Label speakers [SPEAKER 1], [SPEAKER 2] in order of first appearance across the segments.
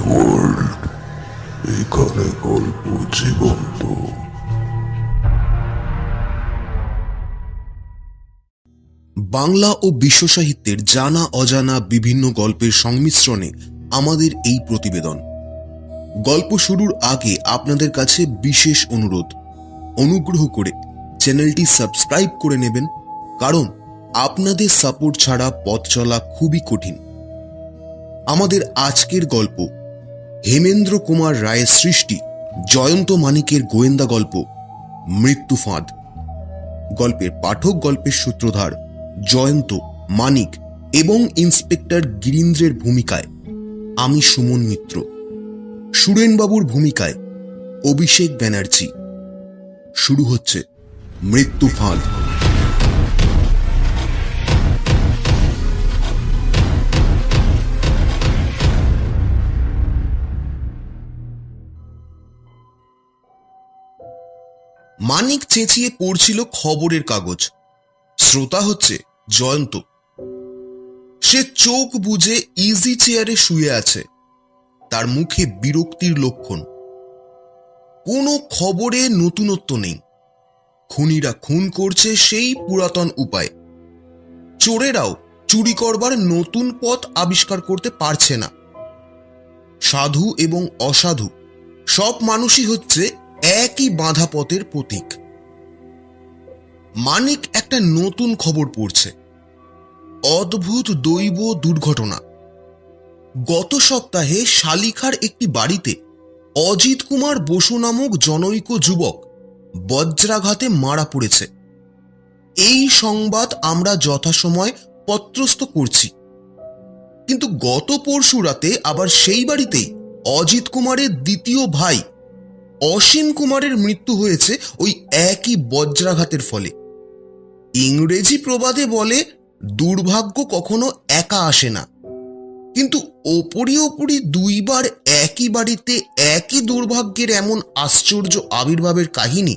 [SPEAKER 1] World, এখানে গল্প জীবন্ত।
[SPEAKER 2] বাংলা ও বিশ্ব সাহিত্যের জানা অজানা বিভিন্ন গল্পের সংমিশ্রণে আমাদের এই প্রতিবেদন। গল্প শুরুর আগে আপনাদের কাছে বিশেষ অনুগ্রহ করে চ্যানেলটি সাবস্ক্রাইব করে নেবেন, কারণ আপনাদের সাপোর্ট ছাড়া পথ চলা খুবই কঠিন। আমাদের আজকের গল্প হেমেন্দ্র কুমার রায়ের সৃষ্টি জয়ন্ত মানিকের গোয়েন্দা গল্প মৃত্যু ফাঁদ। গল্পের পাঠক, গল্পের সূত্রধার জয়ন্ত, মানিক এবং ইন্সপেক্টর গিরীন্দ্রের ভূমিকায় আমি সুমন মিত্র, সুরেনবাবুর ভূমিকায় অভিষেক ব্যানার্জি। শুরু হচ্ছে মৃত্যু ফাঁদ। মানিক চেঁচিয়ে পড়ছিল খবরের কাগজ। শ্রোতা হচ্ছে জয়ন্ত। সে চোখ বুজে ইজি চেয়ারে শুয়ে আছে, তার মুখে বিরক্তির লক্ষণ। কোনো খবরে নতুনত্ব নেই। খুনিরা খুন করছে সেই পুরাতন উপায়। চোরেরাও চুরি করবার নতুন পথ আবিষ্কার করতে পারছে না। সাধু এবং অসাধু সব মানুষই হচ্ছে একই বাঁধা পথের প্রতীক। মানিক একটা নতুন খবর পড়ছে। অদ্ভুত দৈব দুর্ঘটনা। গত সপ্তাহে শালিখার একটি বাড়িতে অজিত কুমার বসু নামক জনৈক যুবক বজ্রাঘাতে মারা পড়েছে। এই সংবাদ আমরা যথাসময় পত্রস্থ করছি, কিন্তু গত পরশু রাতে আবার সেই বাড়িতেই অজিত কুমারের দ্বিতীয় ভাই অসীম কুমারের মৃত্যু হয়েছে ওই একই বজ্রাঘাতের ফলে। ইংরেজি প্রবাদে বলে, দুর্ভাগ্য কখনো একা আসে না। কিন্তু ওপরি দুইবার একই বাড়িতে একই দুর্ভাগ্যের এমন আশ্চর্য আবির্ভাবের কাহিনী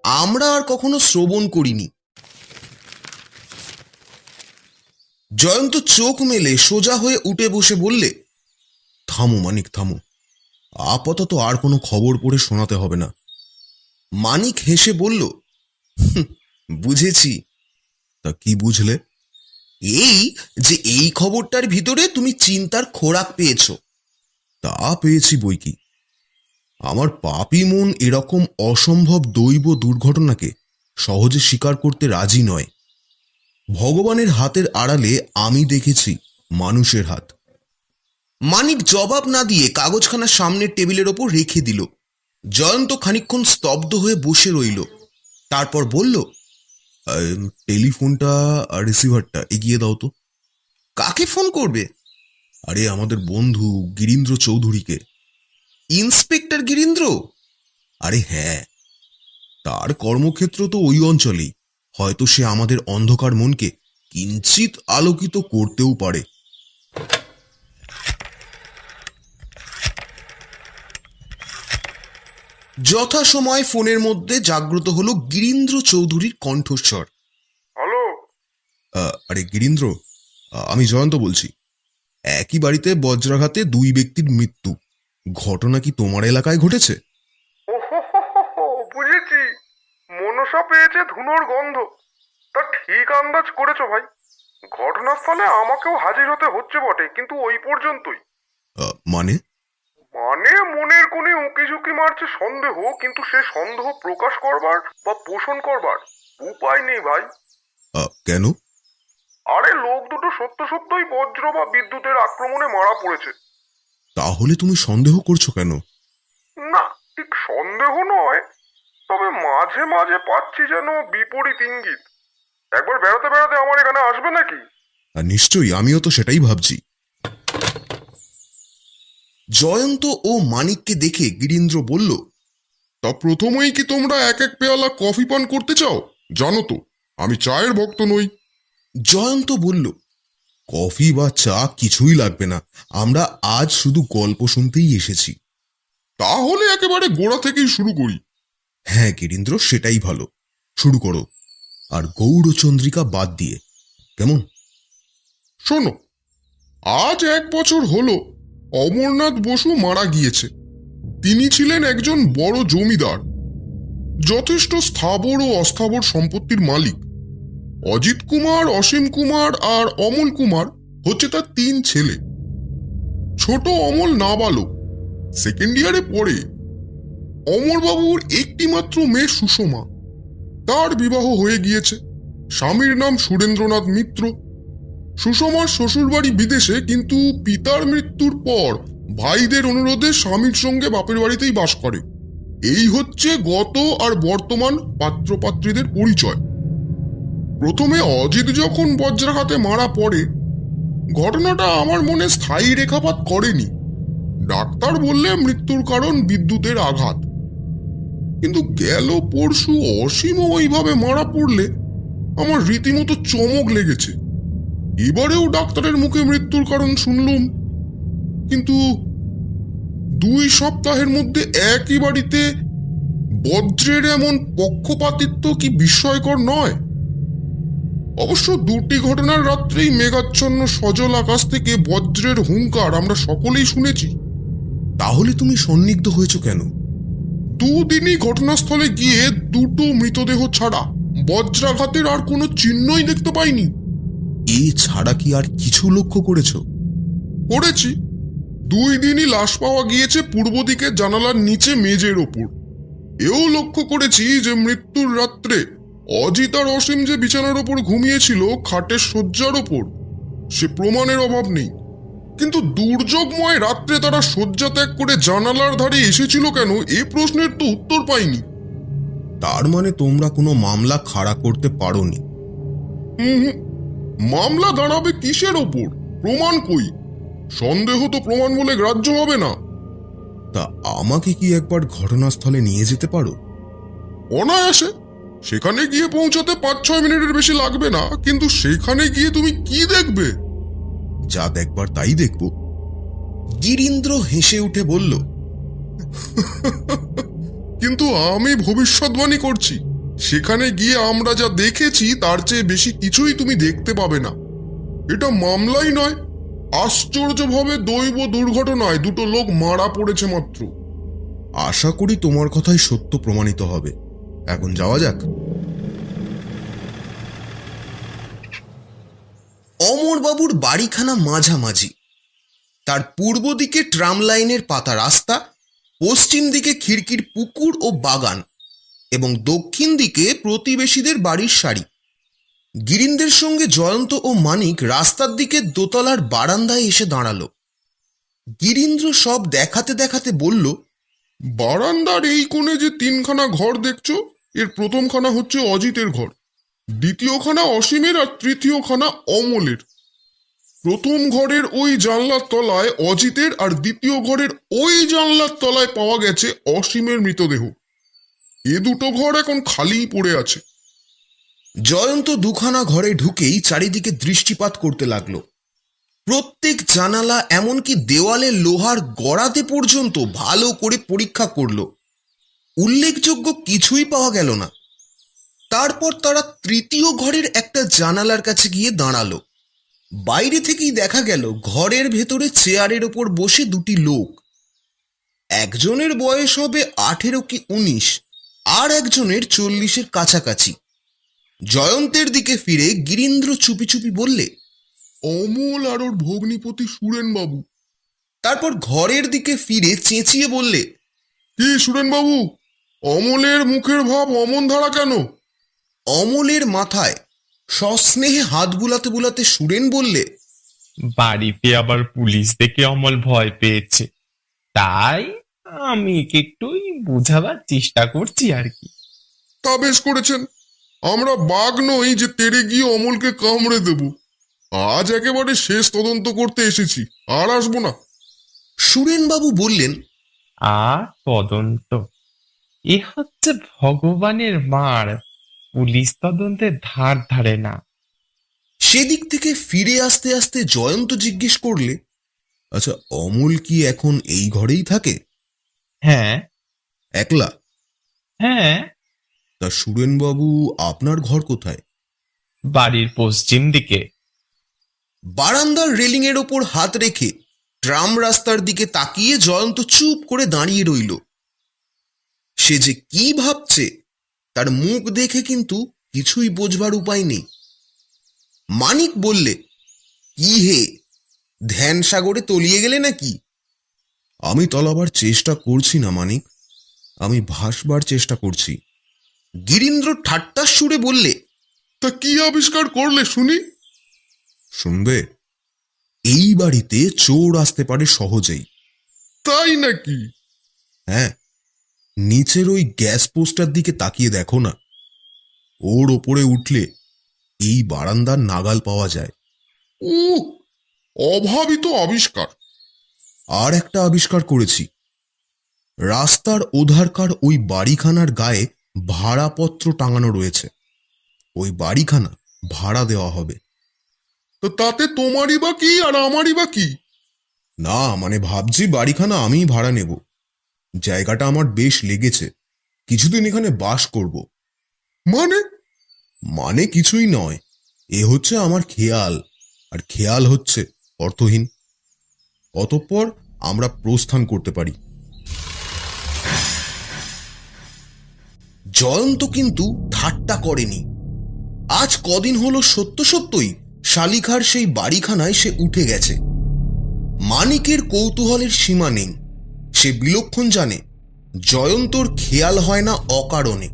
[SPEAKER 2] আমরা আর কখনো শ্রবণ করিনি। জয়ন্ত চোখ মেলে সোজা হয়ে উঠে বসে বললে, থামো মানিক, থামো। আপাতত আর কোনো খবর পড়ে শোনাতে হবে না। মানিক হেসে বলল, বুঝেছি। তা কি বুঝলে? এই যে এই খবরটার ভিতরে তুমি চিন্তার খোরাক পেয়েছ। তা পেয়েছি বই কি। আমার পাপী মন এরকম অসম্ভব দৈব দুর্ঘটনাকে সহজে স্বীকার করতে রাজি নয়। ভগবানের হাতের আড়ালে আমি দেখেছি মানুষের হাত। মানিক জবাব না দিয়ে কাগজখানা সামনের টেবিলের ওপর রেখে দিল। জয়ন্ত খানিকক্ষণ স্তব্ধ হয়ে বসে রইল। তারপর বলল, টেলিফোনটা আর রিসিভারটা এগিয়ে দাও তো। কাকে ফোন করবে? আরে আমাদের বন্ধু গিরীন্দ্র চৌধুরীকে। ইন্সপেক্টর গিরীন্দ্র? আরে হ্যাঁ, তার কর্মক্ষেত্র তো ওই অঞ্চলেই। হয়তো সে আমাদের অন্ধকার মনকে কিঞ্চিত আলোকিত করতেও পারে। যথাসময় ফোনের মধ্যে জাগ্রত হলো গিরীন্দ্র চৌধুরীর কণ্ঠস্বর।
[SPEAKER 3] হ্যালো।
[SPEAKER 2] আরে গিরীন্দ্র, আমি জয়ন্ত বলছি। একই বাড়িতে বজ্রাঘাতে দুই ব্যক্তির মৃত্যু। ঘটনা কি তোমার এলাকায় ঘটেছে?
[SPEAKER 3] বুঝেছি, মনসা পেয়েছে ধুনোর গন্ধ। তা ঠিক আন্দাজ করেছো ভাই। ঘটনাস্থলে আমাকেও হাজির হতে হচ্ছে বটে, কিন্তু ওই পর্যন্তই।
[SPEAKER 2] মানে?
[SPEAKER 3] মনের কোণে উঁকি ঝুঁকি মারছে সন্দেহ, কিন্তু সে সন্দেহ প্রকাশ করবার বা পোষণ করবার উপায় নেই ভাই।
[SPEAKER 2] কেন?
[SPEAKER 3] আরে লোক দুটো সত্য সত্যই বজ্র বা বিদ্যুতের আক্রমণে মারা পড়েছে।
[SPEAKER 2] তাহলে তুমি সন্দেহ করছো কেন?
[SPEAKER 3] না, ঠিক সন্দেহ নয়, তবে মাঝে মাঝে পাচ্ছি যেন বিপরীত ইঙ্গিত। একবার বেড়াতে বেড়াতে আমার এখানে আসবে নাকি?
[SPEAKER 2] নিশ্চয়ই, আমিও তো সেটাই ভাবছি। জয়ন্ত ও মানিককে দেখে গিরীন্দ্র বলল,
[SPEAKER 1] তা প্রথমেই কি তোমরা এক এক পেয়ালা কফি পান করতে চাও? জানো তো আমি চায়ের ভক্ত নই।
[SPEAKER 2] জয়ন্ত বলল, কফি বা চা কিছুই লাগবে না, আমরা আজ শুধু গল্প শুনতেই এসেছি।
[SPEAKER 1] তাহলে একেবারে গোড়া থেকেই শুরু করি।
[SPEAKER 2] হ্যাঁ গিরীন্দ্র, সেটাই ভালো। শুরু করো, আর গৌরচন্দ্রিকা বাদ দিয়ে, কেমন?
[SPEAKER 1] শোনো, আজ 1 বছর হলো অমরনাথ বসু মারা গিয়েছে। তিনি ছিলেন একজন বড় জমিদার, যথেষ্ট স্থাবর ও অস্থাবর সম্পত্তির মালিক। অজিত কুমার, অসীম কুমার আর অমল কুমার হচ্ছে তার 3 ছেলে। ছোট অমল নাবালক, সেকেন্ড ইয়ারে পড়ে। অমরবাবুর একটি মাত্র মেয়ে সুষমা, তার বিবাহ হয়ে গিয়েছে। স্বামীর নাম সুরেন্দ্রনাথ মিত্র। সুষমার শ্বশুরবাড়ি বিদেশে, কিন্তু পিতার মৃত্যুর পর ভাইদের অনুরোধে স্বামীর সঙ্গে বাপের বাড়িতেই বাস করে। এই হচ্ছে গত আর বর্তমান পাত্রপাত্রীদের পরিচয়। প্রথমে অজিত যখন বজ্রাঘাতে মারা পড়ে, ঘটনাটা আমার মনে স্থায়ী রেখাপাত করেনি। ডাক্তার বললে মৃত্যুর কারণ বিদ্যুতের আঘাত। কিন্তু গেল পরশু অসীমও ওইভাবে মারা পড়লে আমার রীতিমতো চমক লেগেছে। এবারেও ডাক্তারের মুখে মৃত্যুর কারণ শুনলুম, কিন্তু 2 সপ্তাহের মধ্যে একই বাড়িতে বজ্রের এমন পক্ষপাতিত্ব কি বিস্ময়কর নয়? অবশ্য 2টি ঘটনার রাত্রেই মেঘাচ্ছন্ন সজল আকাশ থেকে বজ্রের হুঙ্কার আমরা সকলেই শুনেছি।
[SPEAKER 2] তাহলে তুমি সন্দিগ্ধ হয়েছ কেন?
[SPEAKER 1] 2 দিনই ঘটনাস্থলে গিয়ে 2টো মৃতদেহ ছাড়া বজ্রাঘাতের আর কোনো চিহ্নই দেখতে পাইনি।
[SPEAKER 2] এ ছাড়া কি আর কিছু লক্ষ্য করেছো?
[SPEAKER 1] করেছি। 2 দিনই লাশ পাওয়া গিয়েছে পূর্ব দিকে জানালার নিচে মেজের ওপর। এও লক্ষ্য করেছি যে মৃত্যুর রাত্রে অজিত আর অসীম যে বিছানার ওপর ঘুমিয়েছিল খাটের শয্যার ওপর, সে প্রমাণের অভাব নেই। কিন্তু দুর্যোগময় রাত্রে তারা শয্যা ত্যাগ করে জানালার ধারে এসেছিল কেন, এ প্রশ্নের তো উত্তর পাইনি।
[SPEAKER 2] তার মানে তোমরা কোনো মামলা খাড়া করতে পারোনি?
[SPEAKER 1] মামলা দাঁড়াবে কিসের ওপর? প্রমাণ কই? সন্দেহ তো প্রমাণ বলে গ্রাহ্য হবে না।
[SPEAKER 2] তা আমাকে কি একবার ঘটনাস্থলে নিয়ে যেতে পারো?
[SPEAKER 1] অনায়াসে। সেখানে গিয়ে পৌঁছাতে 5-6 মিনিটের বেশি লাগবে না। কিন্তু সেখানে গিয়ে তুমি কি দেখবে?
[SPEAKER 2] যা দেখবার তাই দেখব। গিরীন্দ্র হেসে উঠে বলল,
[SPEAKER 1] কিন্তু আমি ভবিষ্যৎবাণী করছি, সেখানে গিয়ে আমরা যা দেখেছি তার চেয়ে বেশি কিছুই তুমি দেখতে পাবে না। এটা মামলাই নয়, আশ্চর্যভাবে দৈব দুর্ঘটনায় 2টো লোক মারা পড়েছে মাত্র।
[SPEAKER 2] আশা করি তোমার কথাই সত্য প্রমাণিত হবে। এখন যাওয়া যাক। অমরবাবুর বাড়িখানা মাঝামাঝি। তার পূর্ব দিকে ট্রাম লাইনের পাতা রাস্তা, পশ্চিম দিকে খিড়কির পুকুর ও বাগান, এবং দক্ষিণ দিকে প্রতিবেশীদের বাড়ির সারি। গিরীন্দ্রের সঙ্গে জয়ন্ত ও মানিক রাস্তার দিকে দোতলার বারান্দায় এসে দাঁড়ালো। গিরীন্দ্র সব দেখাতে দেখাতে বলল,
[SPEAKER 1] বারান্দার এই কোণে যে 3খানা ঘর দেখছো, এর প্রথমখানা হচ্ছে অজিতের ঘর, দ্বিতীয়খানা অসীমের আর তৃতীয়খানা অমলের। প্রথম ঘরের ওই জানলার তলায় অজিতের, আর দ্বিতীয় ঘরের ওই জানলার তলায় পাওয়া গেছে অসীমের মৃতদেহ। এ 2টো ঘর এখন খালিই পড়ে আছে।
[SPEAKER 2] জয়ন্ত 2খানা ঘরে ঢুকেই চারিদিকে দৃষ্টিপাত করতে লাগলো। প্রত্যেক জানালা, এমনকি দেওয়ালে লোহার গড়াতে পর্যন্ত ভালো করে পরীক্ষা করল। উল্লেখযোগ্য কিছুই পাওয়া গেল না। তারপর তারা তৃতীয় ঘরের একটা জানালার কাছে গিয়ে দাঁড়ালো। বাইরে থেকেই দেখা গেল ঘরের ভেতরে চেয়ারের ওপর বসে 2টি লোক। একজনের বয়স হবে 18 কি 19, আর একজনের 40-এর কাছাকাছি। জয়ন্তের দিকে ফিরে গিরীন্দ্র চুপি চুপি বললে,
[SPEAKER 1] অমল আর ওর ভগ্নিপতি সুরেনবাবু।
[SPEAKER 2] তারপর ঘরের দিকে ফিরে চেঁচিয়ে বললে,
[SPEAKER 1] কি সুরেনবাবু, অমলের মুখের ভাব অমন ধারা কেন?
[SPEAKER 2] অমলের মাথায় সস্নেহে হাত বুলাতে বুলাতে সুরেন বললে,
[SPEAKER 4] বাড়িতে আবার পুলিশ দেখে অমল ভয় পেয়েছে, তাই আমি একটুই বোঝাবার চেষ্টা করছি আর কি।
[SPEAKER 1] তা বেশ করেছেন। আমরা বাঘ নই যে তেড়ে গিয়ে অমলকে কামড়ে দেব। আজ একেবারে শেষ তদন্ত করতে এসেছি, আর আসবো না।
[SPEAKER 2] সুরেনবাবু বললেন,
[SPEAKER 4] তদন্ত এ হচ্ছে ভগবানের মার, পুলিশ তদন্তের ধার ধারে না।
[SPEAKER 2] সেদিক থেকে ফিরে আসতে আসতে জয়ন্ত জিজ্ঞেস করলে, আচ্ছা, অমল কি এখন এই ঘরেই থাকে?
[SPEAKER 4] হ্যাঁ।
[SPEAKER 2] একলা?
[SPEAKER 4] হ্যাঁ।
[SPEAKER 2] তা সুরেনবাবু, আপনার ঘর কোথায়?
[SPEAKER 4] বাড়ির পশ্চিম দিকে।
[SPEAKER 2] বারান্দার রেলিংয়ের ওপর হাত রেখে ট্রাম রাস্তার দিকে তাকিয়ে জয়ন্ত চুপ করে দাঁড়িয়ে রইল। সে যে কি ভাবছে তার মুখ দেখে কিন্তু কিছুই বোঝবার উপায় নেই। মানিক বললে, কি হে, ধ্যান সাগরে তলিয়ে গেলে নাকি? আমি তলাবার চেষ্টা করছি না মানিক, আমি ভাসবার চেষ্টা করছি। গিরীন্দ্র ঠাট্টার সুরে বললে,
[SPEAKER 1] তা কি আবিষ্কার করলে শুনি?
[SPEAKER 2] শুনবে, এই বাড়িতে চোর আসতে পারে সহজেই।
[SPEAKER 1] তাই নাকি?
[SPEAKER 2] হ্যাঁ, নিচের ওই গ্যাস পোস্টার দিকে তাকিয়ে দেখো না, ওর ওপরে উঠলে এই বারান্দার নাগাল পাওয়া যায়।
[SPEAKER 1] ও, অভাবিত আবিষ্কার।
[SPEAKER 2] আর একটা আবিষ্কার করেছি, রাস্তার ওধারকার ওই বাড়িখানার গায়ে ভাড়াপত্র টাঙানো রয়েছে। ওই বাড়িখানা ভাড়া দেওয়া হবে।
[SPEAKER 1] তো তাতে তোমারই বা কি আর আমারই বা কি?
[SPEAKER 2] না, মানে ভাবছি বাড়িখানা আমিই ভাড়া নেব। জায়গাটা আমার বেশ লেগেছে, কিছুদিন এখানে বাস করব। মানে কিছুই নয়, এ হচ্ছে আমার খেয়াল, আর খেয়াল হচ্ছে অর্থহীন। অতঃপর আমরা প্রস্থান করতে পারি। জয়ন্ত কিন্তু ঠাট্টা করেনি। আজ কদিন হলো সত্য সত্যই শালিখার সেই বাড়িখানায় সে উঠে গেছে। মানিকের কৌতূহলের সীমা নেই। সে বিলক্ষণ জানে জয়ন্তর খেয়াল হয় না অকারণে।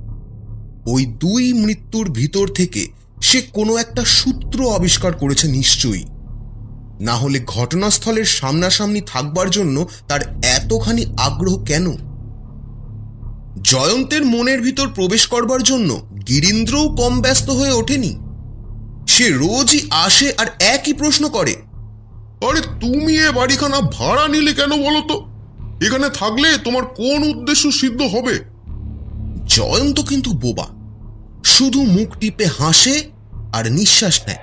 [SPEAKER 2] ওই দুই মৃত্যুর ভিতর থেকে সে কোনো একটা সূত্র আবিষ্কার করেছে নিশ্চয়ই, না হলে ঘটনাস্থলের সামনাসামনি থাকবার জন্য তার এতখানি আগ্রহ কেন? জয়ন্তের মনের ভিতর প্রবেশ করবার জন্য গিরীন্দ্রও কম ব্যস্ত হয়ে ওঠেনি। সে রোজই আসে আর একই প্রশ্ন করে,
[SPEAKER 1] আরে তুমি এ বাড়িখানা ভাড়া নিলে কেন বলো তো? এখানে থাকলে তোমার কোন উদ্দেশ্য সিদ্ধ হবে?
[SPEAKER 2] জয়ন্ত কিন্তু বোবা, শুধু মুখ টিপে হাসে আর নিঃশ্বাস নেয়।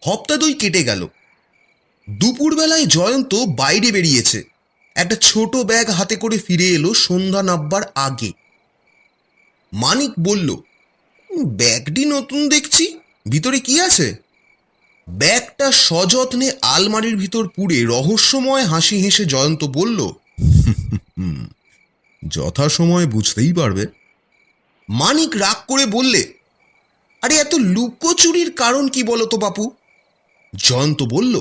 [SPEAKER 2] হপ্তা দুই কেটে গেল। দুপুরবেলায় জয়ন্ত বাইরে বেরিয়েছে, একটা ছোট ব্যাগ হাতে করে ফিরে এলো সন্ধ্যা নামবার আগে। মানিক বলল, ব্যাগটি নতুন দেখছি, ভিতরে কি আছে? ব্যাগটা সযত্নে আলমারির ভিতর পুরে রহস্যময় হাসি হেসে জয়ন্ত বলল, যথাসময়ে বুঝতেই পারবে। মানিক রাগ করে বললে, আরে এত লুকোচুরির কারণ কি বলতো বাপু? জয়ন্ত বলল,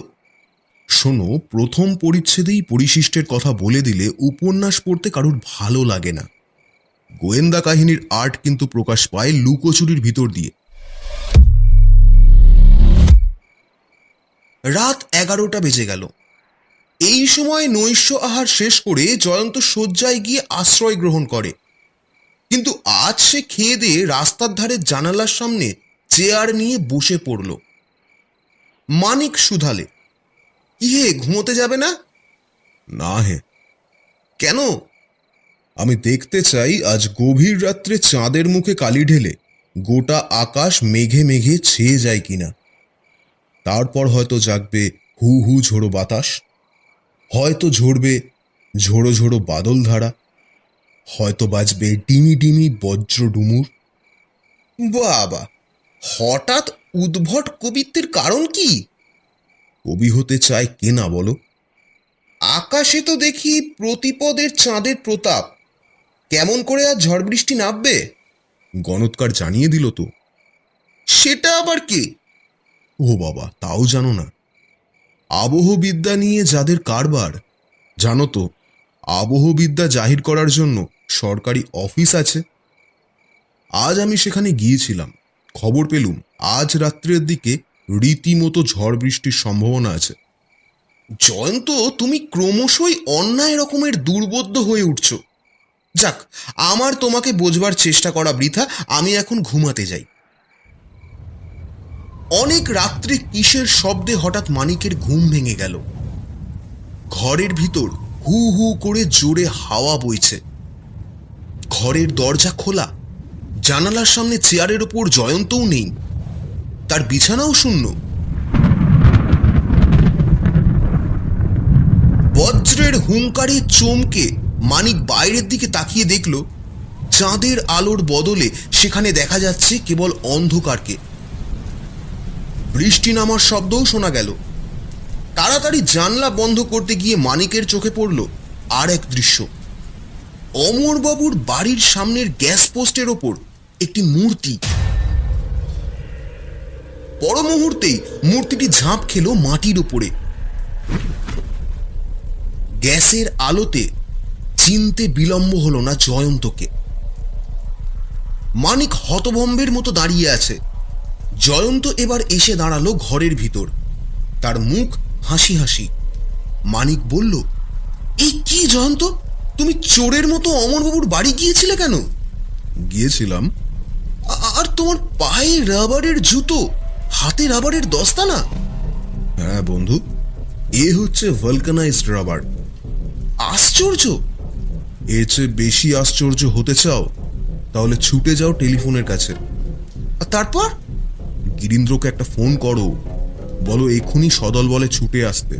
[SPEAKER 2] শোনো, প্রথম পরিচ্ছেদেই পরিশিষ্টের কথা বলে দিলে উপন্যাস পড়তে কারুর ভালো লাগে না। গোয়েন্দা কাহিনীর আর্ট কিন্তু প্রকাশ পায় লুকোচুরির ভিতর দিয়ে। রাত 11টা বেজে গেল। এই সময় নৈশ আহার শেষ করে জয়ন্ত শয্যায় গিয়ে আশ্রয় গ্রহণ করে। কিন্তু আজ সে খেয়ে দিয়ে রাস্তার ধারে জানালার সামনে চেয়ার নিয়ে বসে পড়ল। মানিক শুধালে, কি হে, ঘুমোতে যাবে না? না হে। কেন? আমি দেখতে চাই আজ গভীর রাত্রে চাঁদের মুখে কালি ঢেলে গোটা আকাশ মেঘে মেঘে ছেয়ে যায় কিনা। তারপর হয়তো জাগবে হু হু ঝোড়ো বাতাস, হয়তো ঝরবে ঝোড়ো ঝোড়ো বাদল ধারা, হয়তো বাজবে ডিমি ডিমি বজ্র ডুমুর। বাবা, হঠাৎ উদ্ভট কবিত্বের কারণ কি? কবি হতে চায় কে না বলো? আকাশে তো দেখি প্রতিপদের চাঁদের প্রতাপ, কেমন করে আজ ঝড় বৃষ্টি নামবে? গণৎকার জানিয়ে দিল তো। সেটা আবার কে? ও বাবা, তাও জানো না? আবহবিদ্যা নিয়ে যাদের কারবার, জানো তো, আবহবিদ্যা জাহির করার জন্য সরকারি অফিস আছে। আজ আমি সেখানে গিয়েছিলাম, খবর পেলুম আজ রাত্রের দিকে রীতিমতো ঝড় বৃষ্টির সম্ভাবনা আছে। জয়ন্ত, তুমি ক্রমশই অন্যায় রকমের দুর্বোধ্য হয়ে উঠছ। যাক, আমার তোমাকে বোঝবার চেষ্টা করা বৃথা, আমি এখন ঘুমাতে যাই। অনেক রাত্রে কিসের শব্দে হঠাৎ মানিকের ঘুম ভেঙে গেল। ঘরের ভিতর হু হু করে জোরে হাওয়া বইছে। ঘরের দরজা খোলা, জানালার সামনে চেয়ারের ওপর জয়ন্তও নেই, তার বিছানাও শূন্য। বজ্রের হুঙ্কারে চমকে মানিক বাইরের দিকে তাকিয়ে দেখল, চাঁদের আলোর বদলে সেখানে দেখা যাচ্ছে কেবল অন্ধকারকে। বৃষ্টি নামার শব্দও শোনা গেল। তাড়াতাড়ি জানলা বন্ধ করতে গিয়ে মানিকের চোখে পড়ল আর এক দৃশ্য। অমরবাবুর বাড়ির সামনের গ্যাস পোস্টের ওপর একটি মূর্তি। পর মুহূর্তেই মূর্তিটি ঝাঁপ খেল মাটির উপরে। গ্যাসের আলোতে চিনতে বিলম্ব হলো না জয়ন্তকে। মানিক হতভম্বের মতো দাঁড়িয়ে আছে। জয়ন্ত এবার এসে দাঁড়ালো ঘরের ভিতর, তার মুখ হাসি হাসি। মানিক বলল, এই কি জয়ন্ত, তুমি চোরের মতো অমরবাবুর বাড়ি গিয়েছিলে কেন?
[SPEAKER 1] গিয়েছিলাম।
[SPEAKER 2] আর তোমার পায়ে রাবারের জুতো, হাতে রাবারের দস্তানা?
[SPEAKER 1] হ্যাঁ বন্ধু, এ হচ্ছে ভালকানাইজড রাবার।
[SPEAKER 2] আশ্চর্য।
[SPEAKER 1] এর চেয়ে বেশি আশ্চর্য হতে চাও তাহলে ছুটে যাও টেলিফোনের কাছে।
[SPEAKER 2] আর তারপর?
[SPEAKER 1] গিরীন্দ্রকে একটা ফোন করো, বলো এক্ষুনি সদল বলে ছুটে আসতে।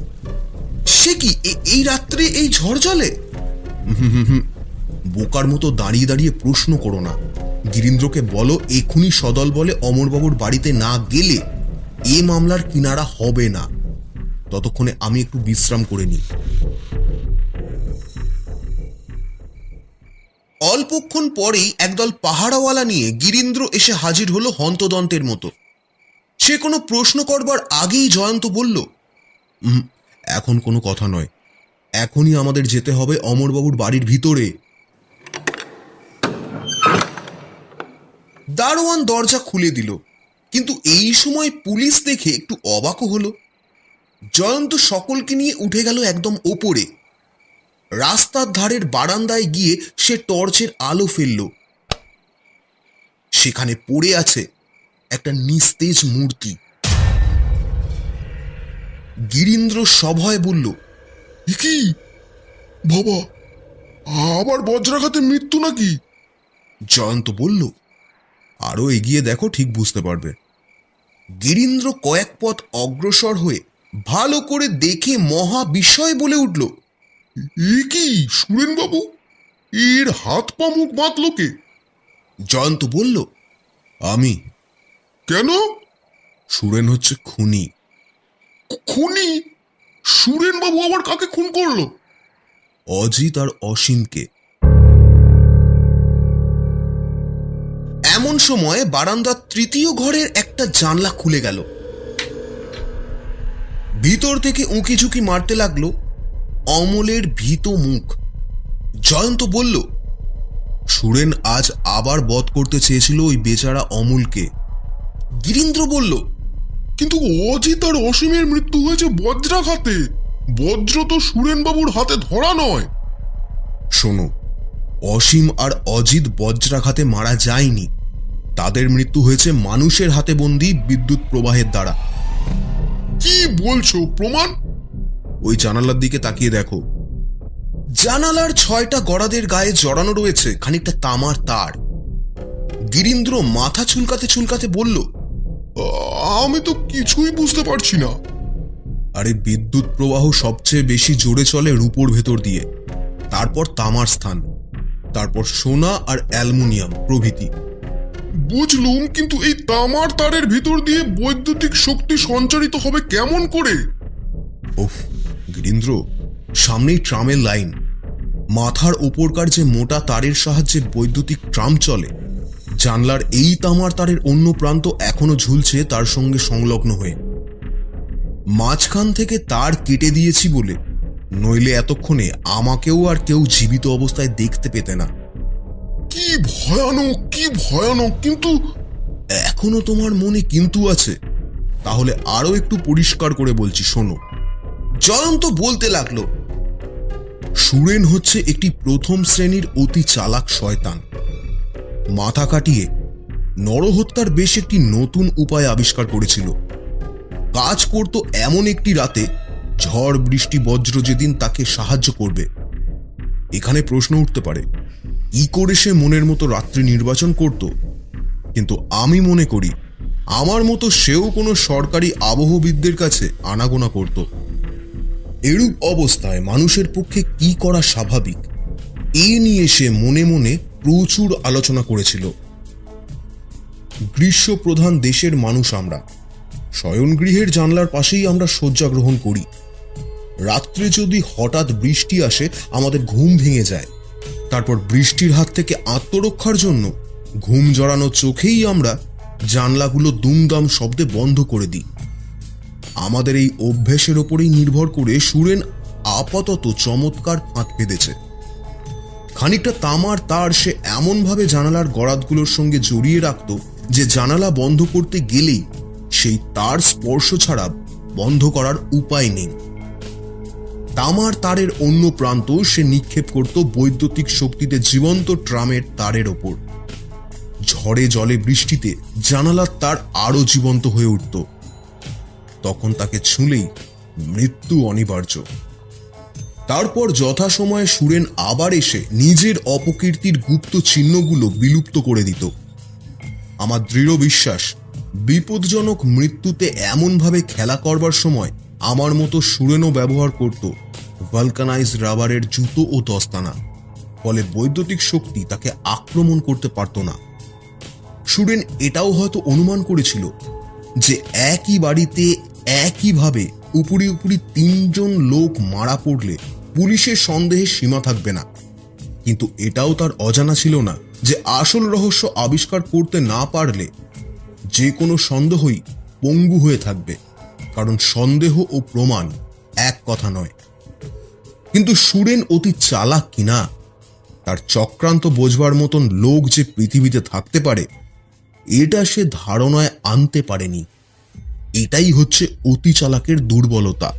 [SPEAKER 2] সে কি এই রাত্রে এই ঝড় জলে?
[SPEAKER 1] বোকার মতো দাঁড়িয়ে দাঁড়িয়ে প্রশ্ন করো না। গিরীন্দ্রকে বলো এক্ষুনি সদল বলে অমরবাবুর বাড়িতে না গেলে এ মামলার কিনারা হবে না। ততক্ষণে আমি একটু বিশ্রাম করে নিই।
[SPEAKER 2] অল্পক্ষণ পরেই একদল পাহারাওয়ালা নিয়ে গিরীন্দ্র এসে হাজির হলো হন্তদন্তের মতো। সে কোনো প্রশ্ন করবার আগেই জয়ন্ত বলল,
[SPEAKER 1] এখন কোনো কথা নয়, এখনই আমাদের যেতে হবে অমরবাবুর বাড়ির ভিতরে।
[SPEAKER 2] দারোয়ান দরজা খুলে দিল, কিন্তু এই সময় পুলিশ দেখে একটু অবাকও হলো। জয়ন্ত সকলকে নিয়ে উঠে গেল একদম ওপরে। রাস্তার ধারের বারান্দায় গিয়ে সে টর্চের আলো ফেলল। সেখানে পড়ে আছে একটা নিস্তেজ মূর্তি। গিরীন্দ্র সভয়ে বলল,
[SPEAKER 1] কি বাবা, আবার বজ্রাঘাতে মৃত্যু নাকি?
[SPEAKER 2] জয়ন্ত বলল,
[SPEAKER 1] আরো এগিয়ে দেখো, ঠিক বুঝতে পারবে।
[SPEAKER 2] গিরীন্দ্র কয়েক পথ অগ্রসর হয়ে ভালো করে দেখে মহা বিস্ময় বলে উঠল,
[SPEAKER 1] এ কি সুরেনবাবু, এর হাত পা মুখ বাঁধল কে?
[SPEAKER 2] জয়ন্ত বলল,
[SPEAKER 1] আমি।
[SPEAKER 3] কেন?
[SPEAKER 1] সুরেন হচ্ছে খুনি।
[SPEAKER 3] খুনি? সুরেনবাবু আবার কাকে খুন করলো?
[SPEAKER 1] অজিত আর অসীমকে।
[SPEAKER 2] এমন সময় বারান্দার তৃতীয় ঘরের একটা জানলা খুলে গেল। ভিতর থেকে উঁকি ঝুঁকি মারতে লাগলো অমলের ভীত মুখ। জয়ন্ত বলল,
[SPEAKER 1] সুরেন আজ আবার বধ করতে চেয়েছিল ওই বেচারা অমলকে।
[SPEAKER 2] গিরীন্দ্র বলল,
[SPEAKER 3] কিন্তু অজিত আর অসীমের মৃত্যু হয়েছে বজ্রাঘাতে। বজ্র তো সুরেনবাবুর হাতে ধরা নয়।
[SPEAKER 1] শোনো, অসীম আর অজিত বজ্রাঘাতে মারা যায়নি, তাদের মৃত্যু হয়েছে মানুষের হাতে বন্দী বিদ্যুৎ প্রবাহের দ্বারা।
[SPEAKER 3] কি বলছো? প্রমাণ?
[SPEAKER 1] ওই জানালার দিকে তাকিয়ে দেখো।
[SPEAKER 2] জানালার 6টা গড়াদের গায়ে জড়ানো রয়েছে খানিকটা তামার তার। গিরীন্দ্র মাথা চুলকাতে চুলকাতে বলল,
[SPEAKER 3] আমি তো কিছুই বুঝতে পারছি না।
[SPEAKER 1] আরে বিদ্যুৎ প্রবাহ সবচেয়ে বেশি জোরে চলে রূপোর ভেতর দিয়ে, তারপর তামার স্থান, তারপর সোনা আর অ্যালুমিনিয়াম প্রভৃতি।
[SPEAKER 3] বুঝলুম, কিন্তু এই তামার তারের ভিতর দিয়ে বৈদ্যুতিক শক্তি সঞ্চারিত হবে কেমন করে?
[SPEAKER 1] ওহ গিরীন্দ্র, সামনেই ট্রামের লাইন। মাথার ওপরকার যে মোটা তারের সাহায্যে বৈদ্যুতিক ট্রাম চলে, জানলার এই তামার তারের অন্য প্রান্ত এখনো ঝুলছে তার সঙ্গে সংলগ্ন হয়ে। মাঝখান থেকে তার কেটে দিয়েছি বলে, নইলে এতক্ষণে আমাকেও আর কেউ জীবিত অবস্থায় দেখতে পেতে না।
[SPEAKER 3] কি ভয়ানক, কি ভয়ানক! কিন্তু
[SPEAKER 1] এখনো তোমার মনে কিন্তু আছে? তাহলে আরো একটু পরিষ্কার করে বলছি, শোনো।
[SPEAKER 2] জয়ন্ত বলতে লাগলো,
[SPEAKER 1] সুরেন হচ্ছে একটি প্রথম শ্রেণীর অতি চালাক শয়তান। মাথা কাটিয়ে নরহত্যার বেশ একটি নতুন উপায় আবিষ্কার করেছিল। কাজ করত এমন একটি রাতে, ঝড় বৃষ্টি বজ্র যেদিন তাকে সাহায্য করবে। এখানে প্রশ্ন উঠতে পারে, কি করে সে মনের মতো রাত্রি নির্বাচন করত? কিন্তু আমি মনে করি আমার মতো সেও কোনো সরকারি আবহবিদদের কাছে আনাগোনা করত। এরূপ অবস্থায় মানুষের পক্ষে কি করা স্বাভাবিক, এ নিয়ে সে মনে মনে প্রচুর আলোচনা করেছিল। গ্রীষ্মপ্রধান দেশের মানুষ আমরা,
[SPEAKER 2] শয়নগৃহের জানলার পাশেই আমরা শয্যা গ্রহণ করি। রাত্রে যদি হঠাৎ বৃষ্টি আসে আমাদের ঘুম ভেঙে যায়। তারপর বৃষ্টির হাত থেকে আত্মরক্ষার জন্য ঘুম জড়ানো চোখেই আমরা জানলাগুলো দুমদাম শব্দে বন্ধ করে দিই। আমাদের এই অভ্যেসের ওপরেই নির্ভর করে সুরেন আপাতত চমৎকার ফাঁদ পেতেছে। খানিকটা তামার তার সে এমনভাবে জানালার গরাদগুলোর সঙ্গে জড়িয়ে রাখত যে জানালা বন্ধ করতে গেলেই সেই তার স্পর্শ ছাড়া বন্ধ করার উপায় নেই। তামার তারের অন্য প্রান্ত সে নিক্ষেপ করত বৈদ্যুতিক শক্তিতে জীবন্ত ট্রামের তারের ওপর। ঝড়ে জলে বৃষ্টিতে জানালার তার আরো জীবন্ত হয়ে উঠত। তখন তাকে ছুঁলেই মৃত্যু অনিবার্য। তারপর যথাসময়ে সুরেন আবার এসে নিজের অপকীর্তির গুপ্ত চিহ্নগুলো বিলুপ্ত করে দিত। আমার দৃঢ় বিশ্বাস, বিপজ্জনক মৃত্যুতে এমনভাবে খেলা করবার সময় আমার মতো সুরেনও ব্যবহার করত ভালকানাইজ রাবারের জুতো ও দস্তানা। ফলে বৈদ্যুতিক শক্তি তাকে আক্রমণ করতে পারত না। সুরেন এটাও হয়তো অনুমান করেছিল যে একই বাড়িতে একইভাবে উপরি উপরি 3 জন লোক মারা পড়লে পুলিশের সন্দেহের সীমা থাকবে না। কিন্তু এটাও তার অজানা ছিল না যে আসল রহস্য আবিষ্কার করতে না পারলে যে কোনো সন্দেহই পঙ্গু হয়ে থাকবে, কারণ সন্দেহ ও প্রমাণ এক কথা নয়। কিন্তু সুরেন অতি চালাক কিনা, তার চক্রান্ত বোঝবার মতন লোক যে পৃথিবীতে থাকতে পারে এটা সে ধারণায় আনতে পারেনি। এটাই হচ্ছে অতি চালাকের দুর্বলতা।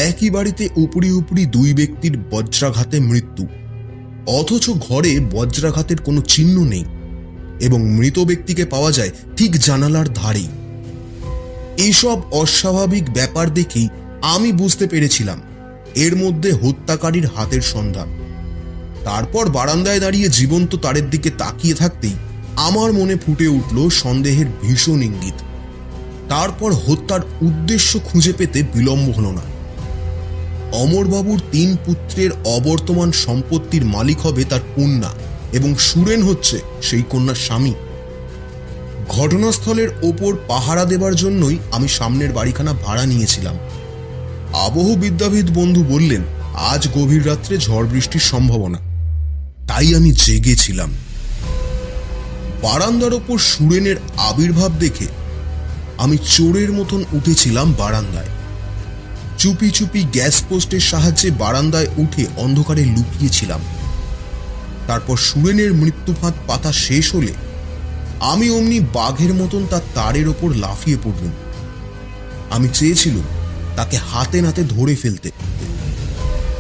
[SPEAKER 2] একই বাড়িতে উপরি উপরি 2 ব্যক্তির বজ্রাঘাতে মৃত্যু, অথচ ঘরে বজ্রাঘাতের কোনো চিহ্ন নেই এবং মৃত ব্যক্তিকে পাওয়া যায় ঠিক জানালার ধারেই। এইসব অস্বাভাবিক ব্যাপার দেখেই আমি বুঝতে পেরেছিলাম এর মধ্যে হত্যাকারীর হাতের সন্ধান। তারপর বারান্দায় দাঁড়িয়ে জীবন্ত তারের দিকে তাকিয়ে থাকতেই আমার মনে ফুটে উঠল সন্দেহের ভীষণ ইঙ্গিত। তারপর হত্যার উদ্দেশ্য খুঁজে পেতে বিলম্ব হল না। অমরবাবুর 3 পুত্রের অবর্তমান সম্পত্তির মালিক হবে তার কন্যা এবং সুরেন হচ্ছে সেই কন্যার স্বামী। ঘটনাস্থলের ওপর পাহারা দেবার জন্যই আমি সামনের বাড়িখানা ভাড়া নিয়েছিলাম। আবহবিদ্যাবিদ বন্ধু বললেন আজ গভীর রাত্রে ঝড় বৃষ্টির সম্ভাবনা, তাই আমি জেগেছিলাম। বারান্দার ওপর সুরেনের আবির্ভাব দেখে আমি চোরের মতন উঠেছিলাম বারান্দায়। চুপি চুপি গ্যাস পোস্টের সাহায্যে বারান্দায় উঠে অন্ধকারে লুকিয়েছিলাম। তারপর সুরেনের মৃত্যুফাঁদ পাতা শেষ হলে আমি অমনি বাঘের মতন তার তারের ওপর লাফিয়ে পড়লুম। আমি চেয়েছিলাম তাকে হাতে নাতে ধরে ফেলতে।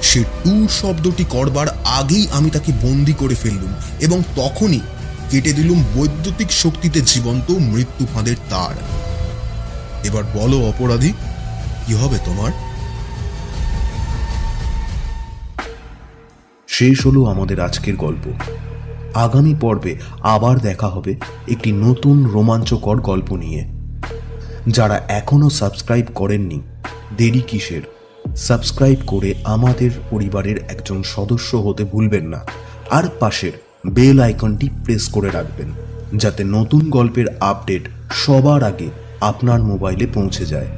[SPEAKER 2] সে টু শব্দটি করবার আগেই আমি তাকে বন্দি করে ফেললুম এবং তখনই কেটে দিলুম বৈদ্যুতিক শক্তিতে জীবন্ত মৃত্যু ফাঁদের তার। এবার বলো অপরাধী, কি হবে তোমার?
[SPEAKER 5] শেষ হলো আমাদের আজকের গল্প। আগামী পর্বে আবার দেখা হবে একটি নতুন রোমাঞ্চকর গল্প নিয়ে। যারা এখনো সাবস্ক্রাইব করেননি, দেরি কিসের? সাবস্ক্রাইব করে আমাদের পরিবারের একজন সদস্য হতে ভুলবেন না, আর পাশের বেল আইকনটি প্রেস করে রাখবেন যাতে নতুন গল্পের আপডেট সবার আগে আপনার মোবাইলে পৌঁছে যায়।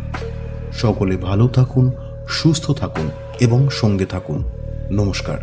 [SPEAKER 5] সকলে ভালো থাকুন, সুস্থ থাকুন এবং সঙ্গে থাকুন। নমস্কার।